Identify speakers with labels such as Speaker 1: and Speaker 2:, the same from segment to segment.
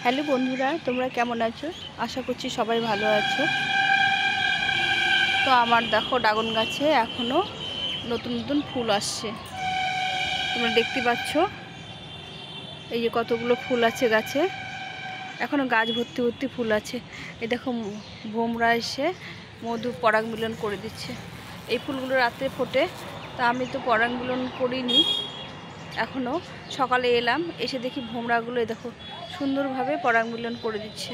Speaker 1: Hello বন্ধুরা, তোমরা কেমন আছো? আশা করছি সবাই ভালো আছো। তো আমার দেখো ড্রাগন গাছে এখনও নতুন নতুন ফুল আসছে, তোমরা দেখতে পাচ্ছ। এই যে কতগুলো ফুল আছে গাছে, এখনও গাছ ভর্তি ভর্তি ফুল আছে। এই দেখো ভোমরা এসে মধু পরাগ মিলন করে দিচ্ছে। এই ফুলগুলো রাতে ফোটে, তা আমি তো পরাগ মিলন করিনি এখনও। সকালে এলাম, এসে দেখি ভোমরাগুলো দেখো সুন্দরভাবে পরাগ মিলন করে দিচ্ছে।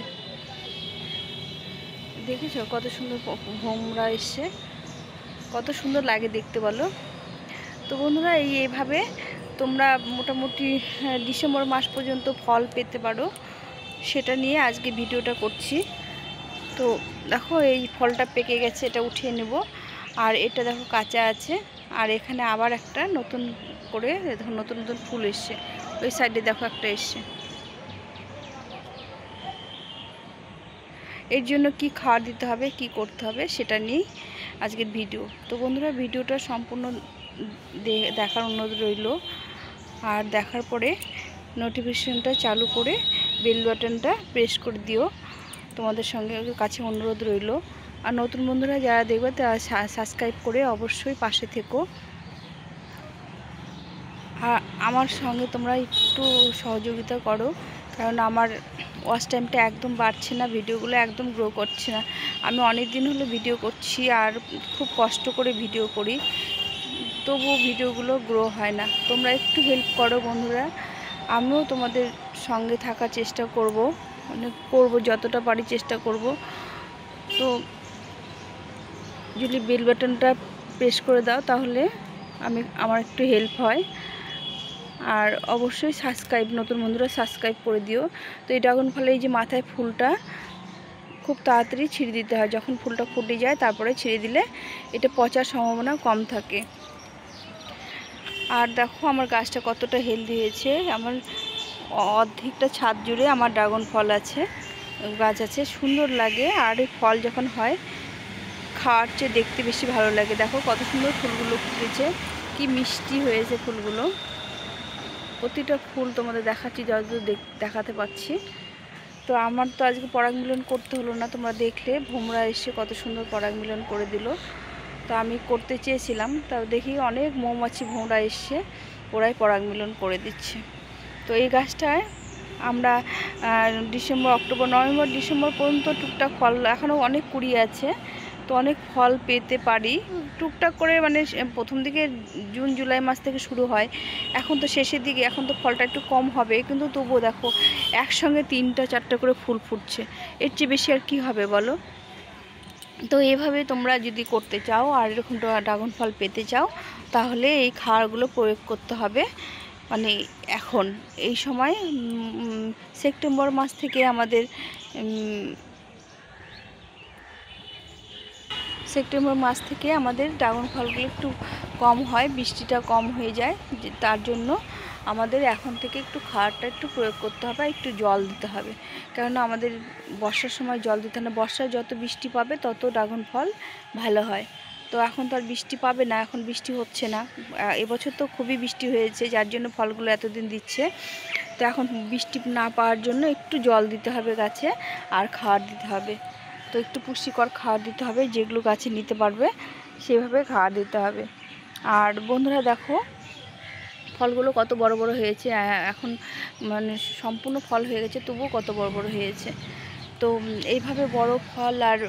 Speaker 1: দেখেছো কত সুন্দর ভোমরা এসছে, কত সুন্দর লাগে দেখতে বলো। তো বন্ধুরা এইভাবে তোমরা মোটামুটি ডিসেম্বর মাস পর্যন্ত ফল পেতে পারো, সেটা নিয়ে আজকে ভিডিওটা করছি। তো দেখো এই ফলটা পেকে গেছে, এটা উঠিয়ে নেব। আর এটা দেখো কাঁচা আছে, আর এখানে আবার একটা নতুন করে দেখো নতুন নতুন ফুল এসছে। ওই সাইডে দেখো একটা এসছে। এর জন্য কি খাবার দিতে হবে, কি করতে হবে, সেটা নিয়েই আজকের ভিডিও। তো বন্ধুরা ভিডিওটা সম্পূর্ণ দেখার অনুরোধ রইল। আর দেখার পরে নোটিফিকেশনটা চালু করে বেল বাটনটা প্রেস করে দিও, তোমাদের সঙ্গে কাছে অনুরোধ রইল। আর নতুন বন্ধুরা যারা দেখবে তারা সাবস্ক্রাইব করে অবশ্যই পাশে থেকো। আর আমার সঙ্গে তোমরা একটু সহযোগিতা করো, কারণ আমার ওয়াচ টাইমটা একদম বাড়ছে না, ভিডিওগুলো একদম গ্রো করছে না। আমি অনেক দিন হলো ভিডিও করছি আর খুব কষ্ট করে ভিডিও করি, তবুও ভিডিওগুলো গ্রো হয় না। তোমরা একটু হেল্প করো বন্ধুরা, আমিও তোমাদের সঙ্গে থাকার চেষ্টা করব, মানে করব যতটা পারি চেষ্টা করব। তো যদি বেল বাটনটা প্রেস করে দাও তাহলে আমার একটু হেল্প হয়। আর অবশ্যই সাবস্ক্রাইব, নতুন বন্ধুরা সাবস্ক্রাইব করে দিও। তো এই ড্রাগন ফলে এই যে মাথায় ফুলটা খুব তাড়াতাড়ি ছিঁড়ে দিতে হয়, যখন ফুলটা ফুটে যায় তারপরে ছিঁড়ে দিলে এটা পচার সম্ভাবনা কম থাকে। আর দেখো আমার গাছটা কতটা হেলদি হয়েছে, আমার অর্ধেকটা ছাদ জুড়ে আমার ড্রাগন ফল আছে, গাছ আছে, সুন্দর লাগে। আর এই ফল যখন হয় খাওয়ার চেয়ে দেখতে বেশি ভালো লাগে। দেখো কত সুন্দর ফুলগুলো ফুটেছে, কি মিষ্টি হয়েছে ফুলগুলো। প্রতিটা ফুল তোমাদের দেখাচ্ছি যতদূর দেখাতে পাচ্ছি। তো আমার তো আজকে পরাগ মিলন করতে হলো না, তোমরা দেখলে ভোমরা এসে কত সুন্দর পরাগ মিলন করে দিল। তো আমি করতে চেয়েছিলাম, তাও দেখি অনেক মৌমাছি ভোমরা এসে ওরাই পরাগ মিলন করে দিচ্ছে। তো এই গাছটায় আমরা ডিসেম্বর, অক্টোবর, নভেম্বর, ডিসেম্বর পর্যন্ত টুকটাক ফল, এখনও অনেক কুড়ি আছে, তো অনেক ফল পেতে পারি টুকটাক করে। মানে প্রথম দিকে জুন জুলাই মাস থেকে শুরু হয়, এখন তো শেষের দিকে, এখন তো ফলটা একটু কম হবে, কিন্তু তবুও দেখো একসঙ্গে 3টা 4টা করে ফুল ফুটছে, এর চেয়ে বেশি আর কি হবে বলো। তো এইভাবে তোমরা যদি করতে চাও আর এরকম ড্রাগন ফল পেতে চাও, তাহলে এই খাবারগুলো প্রয়োগ করতে হবে। মানে এখন এই সময় সেপ্টেম্বর মাস থেকে আমাদের ড্রাগন ফলগুলো একটু কম হয়, বৃষ্টিটা কম হয়ে যায়, তার জন্য আমাদের এখন থেকে একটু খাবারটা একটু প্রয়োগ করতে হবে, একটু জল দিতে হবে। কেননা আমাদের বর্ষার সময় জল দিতে হবে না, বর্ষায় যত বৃষ্টি পাবে তত ড্রাগন ফল ভালো হয়। তো এখন তো আর বৃষ্টি পাবে না, এখন বৃষ্টি হচ্ছে না, এবছর তো খুবই বৃষ্টি হয়েছে, যার জন্য ফলগুলো এতদিন দিচ্ছে। তো এখন বৃষ্টি না পাওয়ার জন্য একটু জল দিতে হবে গাছে, আর খাবার দিতে হবে। তো একটু পুষ্টিকর খাবার দিতে হবে, যেগুলো গাছে নিতে পারবে সেভাবে খাবার দিতে হবে। আর বন্ধুরা দেখো ফলগুলো কত বড় বড় হয়েছে, এখন মানে সম্পূর্ণ ফল হয়ে গেছে, তবুও কত বড় বড় হয়েছে। তো এইভাবে বড় ফল আর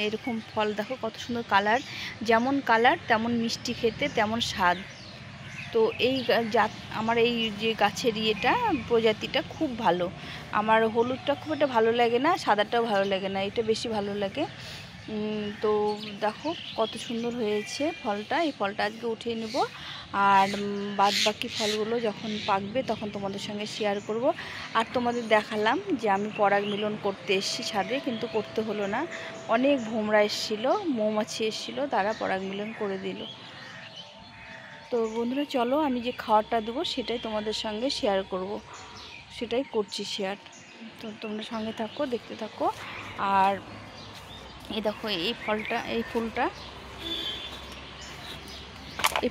Speaker 1: এরকম ফল দেখো কত সুন্দর কালার, যেমন কালার তেমন মিষ্টি খেতে, তেমন স্বাদ। তো এই আমার এই যে গাছের প্রজাতিটা খুব ভালো। আমার হলুদটা খুব একটা ভালো লাগে না, সাদাটাও ভালো লাগে না, এটা বেশি ভালো লাগে। তো দেখো কত সুন্দর হয়েছে ফলটা। এই ফলটা আজকে উঠিয়ে নেব, আর বাদ বাকি ফলগুলো যখন পাকবে তখন তোমাদের সঙ্গে শেয়ার করব। আর তোমাদের দেখালাম যে আমি পরাগ মিলন করতে এসেছি ছাদে, কিন্তু করতে হলো না, অনেক ভোমরা এসেছিলো, মৌমাছি এসেছিলো, তারা পরাগ মিলন করে দিল। তো বন্ধুরা চলো আমি যে খাওয়ারটা দেবো সেটাই তোমাদের সঙ্গে শেয়ার করব, সেটাই করছি শেয়ার। তো তোমরা সঙ্গে থাকো, দেখতে থাকো। আর এই দেখো এই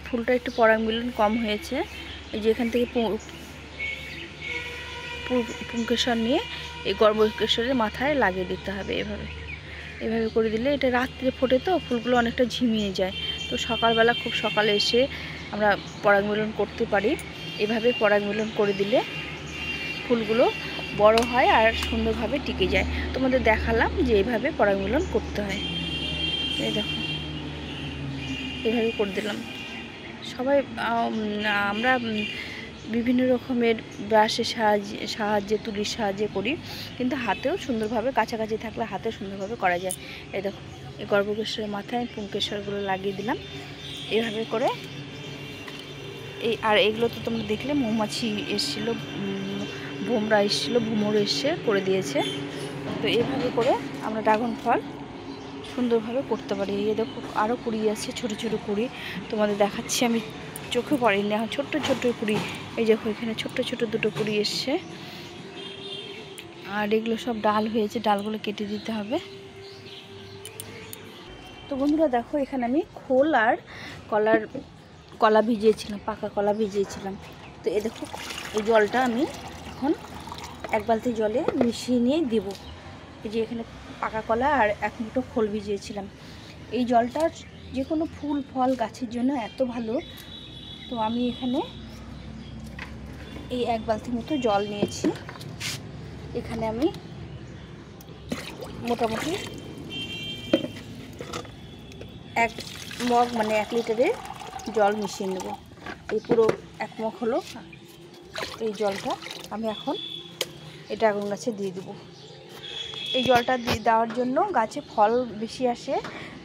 Speaker 1: ফুলটা একটু পরাগ মিলন কম হয়েছে, এই যে এখান থেকে পুংকেশর নিয়ে এই গর্ভকেশরের মাথায় লাগিয়ে দিতে হবে। এভাবে এভাবে করে দিলে এটা রাত্রে ফোটে তো ফুলগুলো অনেকটা ঝিমিয়ে যায়, তো সকালবেলা খুব সকালে এসে আমরা পরাগমিলন করতে পারি। এভাবে পরাগমিলন করে দিলে ফুলগুলো বড় হয় আর সুন্দরভাবে টিকে যায়। তোমাদের দেখালাম যে এইভাবে পরাগমিলন করতে হয়। এই দেখো এভাবে করে দিলাম। সবাই আমরা বিভিন্ন রকমের ব্রাশের সাহায্যে তুলির সাহায্যে করি, কিন্তু হাতেও সুন্দরভাবে কাছাকাছি থাকলে হাতেও সুন্দরভাবে করা যায়। এই দেখো এই গর্ভকেশরের মাথায় পুংকেশরগুলো লাগিয়ে দিলাম এভাবে করে। আর এগুলো তো তোমরা দেখলে মৌমাছি এসেছিলো, ভোমরা এসেছিলো, ভ্রমর এসে করে দিয়েছে। তো এইভাবে করে আমরা ড্রাগন ফল সুন্দরভাবে করতে পারি। এই দেখো আরও কুড়ি আছে, ছোটো ছোটো কুড়ি তোমাদের দেখাচ্ছি, আমি চোখে পড়েনি এখন ছোট্ট ছোট্ট কুড়ি। এই দেখো এখানে ছোট্ট ছোট্ট দুটো কুড়ি এসছে। আর এগুলো সব ডাল হয়েছে, ডালগুলো কেটে দিতে হবে। তো বন্ধুরা দেখো এখানে আমি খোল আর কলা ভিজিয়েছিলাম, পাকা কলা ভিজিয়েছিলাম। তো এই দেখো এই জলটা আমি এখন এক বালতি জলে মিশিয়ে নিয়ে দেবো। এই যে এখানে পাকা কলা আর এক মুঠো খোল ভিজিয়েছিলাম। এই জলটা যে কোনো ফুল ফল গাছের জন্য এত ভালো। তো আমি এখানে এই এক বালতি মতো জল নিয়েছি। এখানে আমি মোটামুটি এক মগ মানে 1 লিটারের জল মিশিয়ে নেব। এই পুরো 1 মগ হলো এই জলটা। আমি এখন এই ড্রাগন গাছে দিয়ে দেবো। এই জলটা দেওয়ার জন্য গাছে ফল বেশি আসে,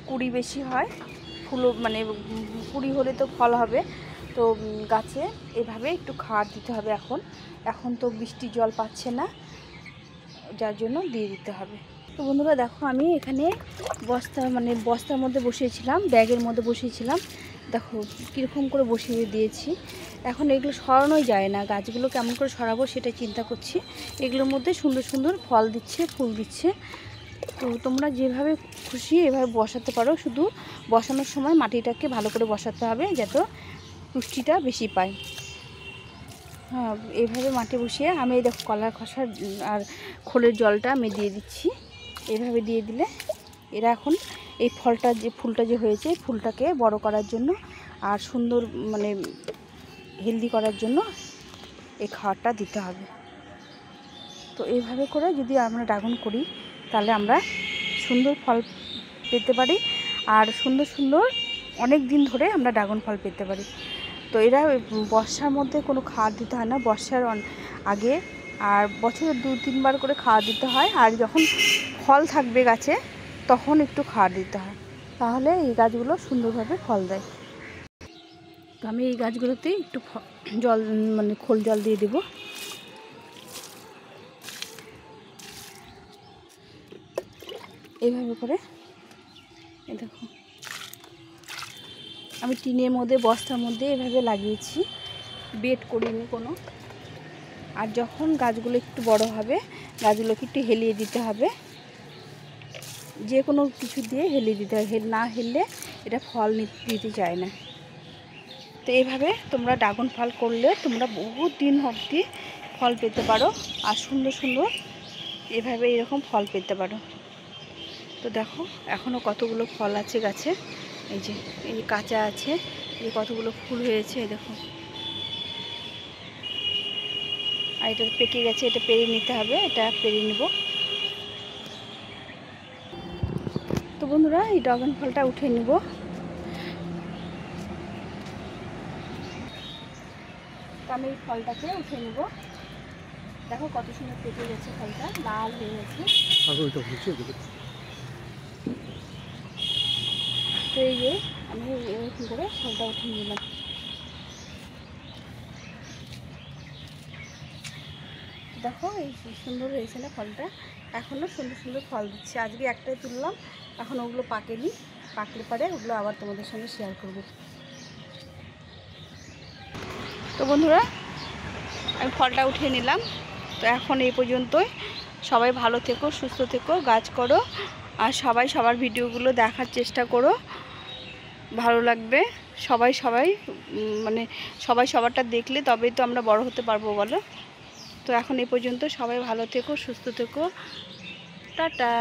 Speaker 1: কুড়ি বেশি হয়, ফুলও মানে কুড়ি হলে তো ফল হবে। তো গাছে এভাবে একটু খাবার দিতে হবে। এখন তো বৃষ্টির জল পাচ্ছে না, যার জন্য দিয়ে দিতে হবে। তো বন্ধুরা দেখো আমি এখানে বস্তার মধ্যে বসিয়েছিলাম, ব্যাগের মধ্যে বসিয়েছিলাম। দেখো কীরকম করে বসিয়ে দিয়েছি। এখন এগুলো সরানোই যায় না, গাছগুলো কেমন করে সরাবো সেটা চিন্তা করছি। এগুলোর মধ্যে সুন্দর সুন্দর ফল দিচ্ছে, ফুল দিচ্ছে। তো তোমরা যেভাবে খুশি এভাবে বসাতে পারো, শুধু বসানোর সময় মাটিটাকে ভালো করে বসাতে হবে যাতে পুষ্টিটা বেশি পায়। হ্যাঁ এইভাবে মাটি বসিয়ে আমি এই দেখো কলার খোসা আর খোলের জলটা আমি দিয়ে দিচ্ছি। এইভাবে দিয়ে দিলে এরা এখন এই ফুলটা যে হয়েছে ফুলটাকে বড় করার জন্য আর সুন্দর মানে হেলদি করার জন্য এই খাবারটা দিতে হবে। তো এইভাবে করে যদি আমরা ড্রাগন করি তাহলে আমরা সুন্দর ফল পেতে পারি, আর সুন্দর সুন্দর অনেক দিন ধরে আমরা ড্রাগন ফল পেতে পারি। তো এরা বর্ষার মধ্যে কোনো খাবার দিতে হয় না, বর্ষার আগে আর বছরে 2-3 বার করে খাবার দিতে হয়। আর যখন ফল থাকবে গাছে তখন একটু খাবার দিতে হয়, তাহলে এই গাছগুলো সুন্দরভাবে ফল দেয়। তো আমি এই গাছগুলোতে একটু জল মানে খোল জল দিয়ে দেব। এইভাবে করে এই দেখো আমি টিনের মধ্যে বস্তার মধ্যে এভাবে লাগিয়েছি, বেড করিনি কোনো। আর যখন গাছগুলো একটু বড় হবে গাছগুলোকে একটু হেলিয়ে দিতে হবে, যে কোনো কিছু দিয়ে হেলিয়ে দিতে হবে, না হেললে এটা ফল দিতে চায় না। তো এইভাবে তোমরা ড্রাগন ফল করলে তোমরা বহুত দিন অবধি ফল পেতে পারো, আর সুন্দর সুন্দর এভাবে এরকম ফল পেতে পারো। তো দেখো এখনও কতগুলো ফল আছে গাছে, এই যে কাঁচা আছে, এই কতগুলো ফুল হয়েছে এই দেখো। আর এটা পেকে গেছে, এটা পেরে নিতে হবে, এটা পেরে নেব। তো বন্ধুরা এই ড্রাগন ফলটা উঠে নিব। আমি এই ফলটাকে উঠে নেব। দেখো কত সুন্দর পেকে গেছে, ফলটা লাল হয়ে গেছে। তো এই যে আমি এরকম করে ফলটা উঠে নিলাম। দেখো এই সুন্দর হয়েছে না ফলটা, এখনও সুন্দর সুন্দর ফল দিচ্ছে। আজকে একটাই তুললাম, এখন ওগুলো পাকেনি, পাকলে পরে ওগুলো আবার তোমাদের সঙ্গে শেয়ার করব। তো বন্ধুরা আমি ফলটা উঠিয়ে নিলাম। তো এখন এই পর্যন্তই। সবাই ভালো থেকো, সুস্থ থেকো, গাছ করো, আর সবাই সবার ভিডিওগুলো দেখার চেষ্টা করো, ভালো লাগবে। সবাই মানে সবাই সবারটা দেখলে তবেই তো আমরা বড় হতে পারবো বলো। তো তো এখন এই পর্যন্ত, সবাই ভালো থেকো, সুস্থ থেকো, টাটা।